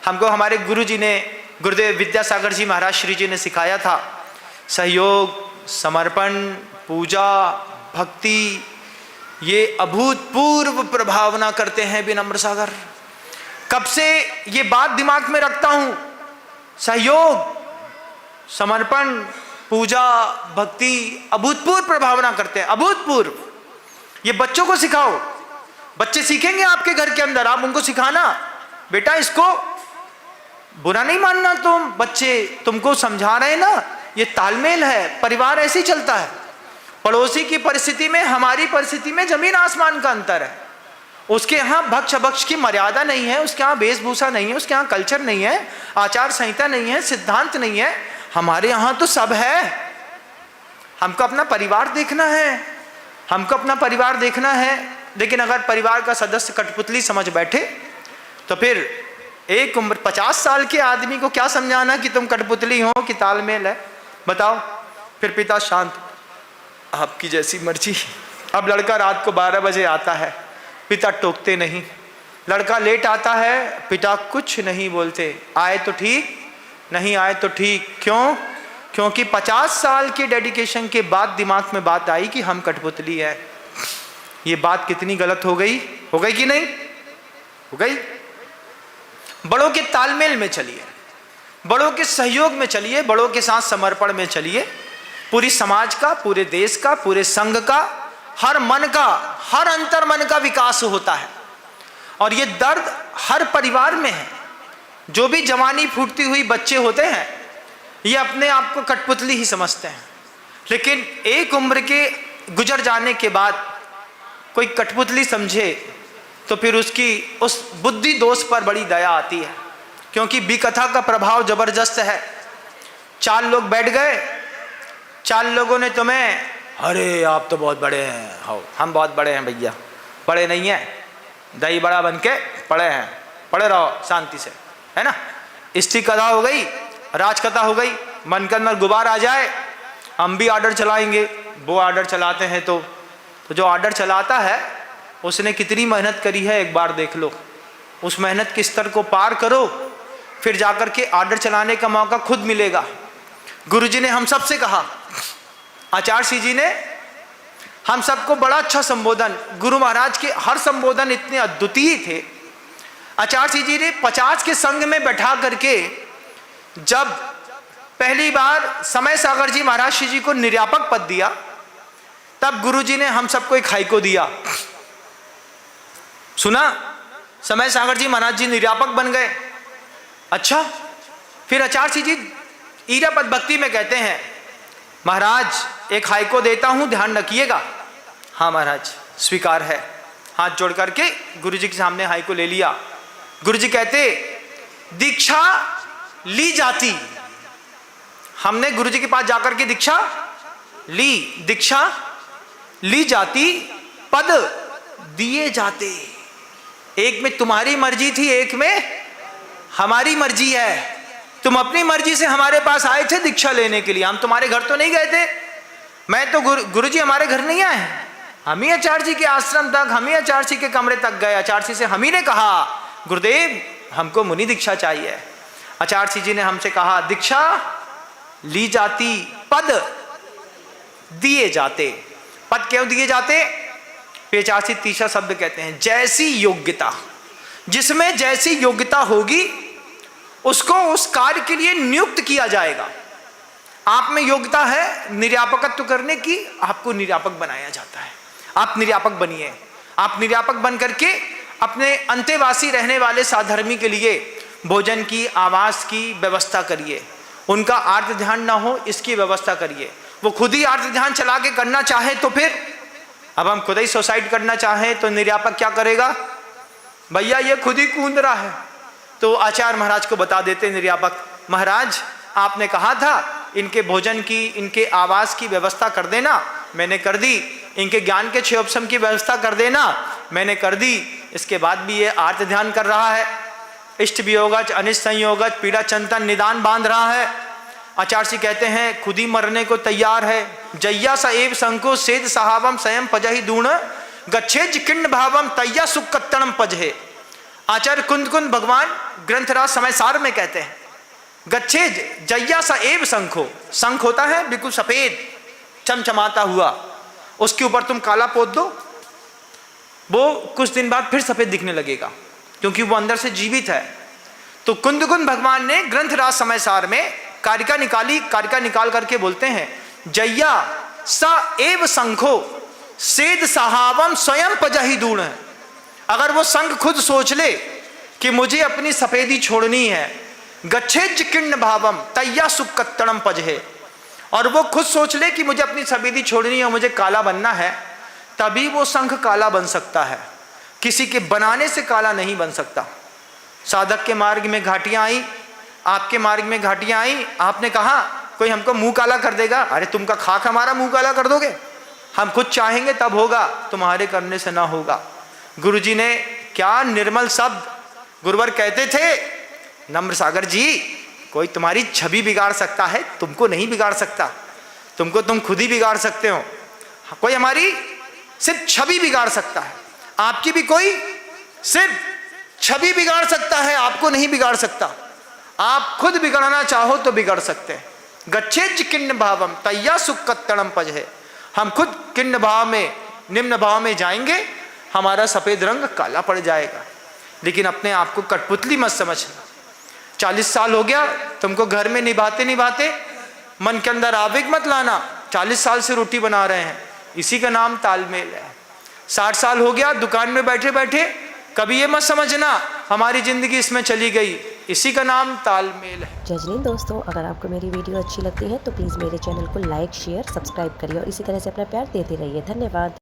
हमको हमारे गुरु जी ने, गुरुदेव विद्यासागर जी महाराज श्री जी ने सिखाया था, सहयोग, समर्पण, पूजा, भक्ति, ये अभूतपूर्व प्रभावना करते हैं विनम्र सागर। कब से ये बात दिमाग में रखता हूं, सहयोग, समर्पण, पूजा, भक्ति अभूतपूर्व प्रभावना करते हैं, अभूतपूर्व। ये बच्चों को सिखाओ, बच्चे सीखेंगे आपके घर के अंदर, आप उनको सिखाना, बेटा इसको बुरा नहीं मानना, तुम बच्चे तुमको समझा रहे हैं ना, ये तालमेल है, परिवार ऐसे ही चलता है। पड़ोसी की परिस्थिति में हमारी परिस्थिति में जमीन आसमान का अंतर है। उसके यहाँ भक्ष भक्ष की मर्यादा नहीं है, उसके यहाँ वेशभूषा नहीं है, उसके यहाँ कल्चर नहीं है, आचार संहिता नहीं है, सिद्धांत नहीं है। हमारे यहाँ तो सब है। हमको अपना परिवार देखना है, हमको अपना परिवार देखना है। लेकिन अगर परिवार का सदस्य कठपुतली समझ बैठे तो फिर एक उम्र 50 साल के आदमी को क्या समझाना कि तुम कठपुतली हो कि तालमेल है, बताओ। फिर पिता शांत, आपकी जैसी मर्जी। अब लड़का रात को 12 बजे आता है, पिता टोकते नहीं। लड़का लेट आता है, पिता कुछ नहीं बोलते, आए तो ठीक, नहीं आए तो ठीक। क्यों? क्योंकि 50 साल के डेडिकेशन के बाद दिमाग में बात आई कि हम कठपुतली है। ये बात कितनी गलत हो गई कि नहीं हो गई? बड़ों के तालमेल में चलिए, बड़ों के सहयोग में चलिए, बड़ों के साथ समर्पण में चलिए। पूरी समाज का, पूरे देश का, पूरे संघ का, हर मन का, हर अंतर मन का विकास होता है। और ये दर्द हर परिवार में है। जो भी जवानी फूटती हुई बच्चे होते हैं, ये अपने आप को कठपुतली ही समझते हैं। लेकिन एक उम्र के गुजर जाने के बाद कोई कठपुतली समझे तो फिर उसकी उस बुद्धि दोष पर बड़ी दया आती है। क्योंकि विकथा का प्रभाव जबरदस्त है। 4 लोग बैठ गए, 4 लोगों ने तुम्हें, अरे आप तो बहुत बड़े हैं, हो हम बहुत बड़े हैं भैया, बड़े नहीं हैं, दही बड़ा बन के पड़े हैं, पड़े रहो शांति से, है ना। इसकी कथा हो गई, राजकथा हो गई। मन के अंदर गुबार आ जाए, हम भी ऑर्डर चलाएंगे। वो ऑर्डर चलाते हैं तो जो ऑर्डर चलाता है उसने कितनी मेहनत करी है एक बार देख लो। उस मेहनत के स्तर को पार करो, फिर जाकर के ऑर्डर चलाने का मौका खुद मिलेगा। गुरुजी ने हम सबसे कहा, आचार्य जी ने हम सबको बड़ा अच्छा संबोधन, गुरु महाराज के हर संबोधन इतने अद्वितीय थे। आचार्य जी ने 50 के संग में बैठा करके जब पहली बार समय सागर जी महाराज जी को निर्यापक पद दिया, तब गुरुजी ने हम सबको एक हाइको दिया। सुना, समय सागर जी महाराज जी निर्यापक बन गए। अच्छा, फिर आचार्य जी ईरापद भक्ति में कहते हैं, महाराज एक हाइको देता हूं, ध्यान रखिएगा। हाँ महाराज, स्वीकार है। हाथ जोड़ करके गुरुजी के सामने हाइको ले लिया। गुरुजी कहते, दीक्षा ली जाती। हमने गुरुजी के पास जाकर के दीक्षा ली, दीक्षा ली जाती, पद दिए जाते। एक में तुम्हारी मर्जी थी, एक में हमारी मर्जी है। तुम अपनी मर्जी से हमारे पास आए थे दीक्षा लेने के लिए, हम तुम्हारे घर तो नहीं गए थे। मैं तो गुरुजी हमारे घर नहीं आए, हम ही आचार्य जी के आश्रम तक, हम ही आचार्य जी के कमरे तक गए। आचार्य जी से हम ही ने कहा, गुरुदेव हमको मुनि दीक्षा चाहिए। आचार्य जी ने हमसे कहा, दीक्षा ली जाती, पद दिए जाते। पद क्यों दिए जाते? आचार्य जी तीसरा शब्द कहते हैं, जैसी योग्यता। जिसमें जैसी योग्यता होगी उसको उस कार्य के लिए नियुक्त किया जाएगा। आप में योग्यता है निर्यापकत्व करने की, आपको निर्यापक बनाया जाता है। आप निर्यापक बनिए। आप निर्यापक बन करके अपने अंतेवासी रहने वाले साधर्मी के लिए भोजन की, आवास की व्यवस्था करिए। उनका आर्त ध्यान ना हो इसकी व्यवस्था करिए। वो खुद ही आर्त ध्यान चला के करना चाहे तो फिर, अब हम खुद ही सुसाइड करना चाहें तो निर्यापक क्या करेगा? भैया ये खुद ही कूद रहा है। तो आचार्य महाराज को बता देते निर्यापक, महाराज आपने कहा था इनके भोजन की, इनके आवास की व्यवस्था कर देना, मैंने कर दी। इनके ज्ञान के 6 उपशम की व्यवस्था कर देना, मैंने कर दी। इसके बाद भी ये आर्त ध्यान कर रहा है, इष्ट वियोगज, अनिष्ट संयोगज, पीड़ा चिंतन निदान बांध रहा है। आचार्य जी कहते हैं खुद ही मरने को तैयार है। जय्या स एव संको सेद सहावम स्वयं पजहि दूण गच्छे जिकिन्न भावम तय्या सुकत्तणम पजहे। आचार्य कुंद कुंद भगवान ग्रंथराज समय सार में कहते हैं, गच्छे जय्या सा एव शंखो, शंख होता है बिल्कुल सफेद चमचमाता हुआ, उसके ऊपर तुम काला पोत दो, वो कुछ दिन बाद फिर सफेद दिखने लगेगा, क्योंकि वो अंदर से जीवित है। तो कुंद कुंद भगवान ने ग्रंथराज समय सार में कारिका निकाली, कारिका निकाल करके बोलते हैं, जय्या स एव शंखो सेद सहावम स्वयं पजहि दूण है। अगर वो शंख खुद सोच ले कि मुझे अपनी सफेदी छोड़नी है, गच्छेज किन्न भावम तय्या सुकत्तणम पजहे, और वो खुद सोच ले कि मुझे अपनी सफेदी छोड़नी है, मुझे काला बनना है, तभी वो शंख काला बन सकता है, किसी के बनाने से काला नहीं बन सकता। साधक के मार्ग में घाटियां आई, आपके मार्ग में घाटियां आई, आपने कहा कोई हमको मुंह काला कर देगा, अरे तुमका खाक हमारा मुंह काला कर दोगे, हम खुद चाहेंगे तब होगा, तुम्हारे करने से ना होगा। गुरुजी ने क्या निर्मल शब्द, गुरुवर कहते थे, नम्र सागर जी कोई तुम्हारी छवि बिगाड़ सकता है, तुमको नहीं बिगाड़ सकता, तुमको तुम खुद ही बिगाड़ सकते हो, कोई हमारी सिर्फ छवि बिगाड़ सकता है, आपकी भी कोई सिर्फ छवि बिगाड़ सकता है, आपको नहीं बिगाड़ सकता। आप खुद बिगड़ना चाहो तो बिगड़ सकते हैं। गच्छेज किन्न भावम तय्या सुकत्तणम पजहे, हम खुद किन्न भाव में, निम्न भाव में जाएंगे, हमारा सफेद रंग काला पड़ जाएगा। लेकिन अपने आप को कठपुतली मत समझना। 40 साल हो गया तुमको घर में निभाते निभाते, मन के अंदर आवेग मत लाना, 40 साल से रोटी बना रहे हैं, इसी का नाम तालमेल है। 60 साल हो गया दुकान में बैठे बैठे, कभी ये मत समझना हमारी जिंदगी इसमें चली गई, इसी का नाम तालमेल है। जय जैन दोस्तों, अगर आपको मेरी वीडियो अच्छी लगती है तो प्लीज़ मेरे चैनल को लाइक शेयर सब्सक्राइब करिए और इसी तरह से अपना प्यार देते रहिए। धन्यवाद।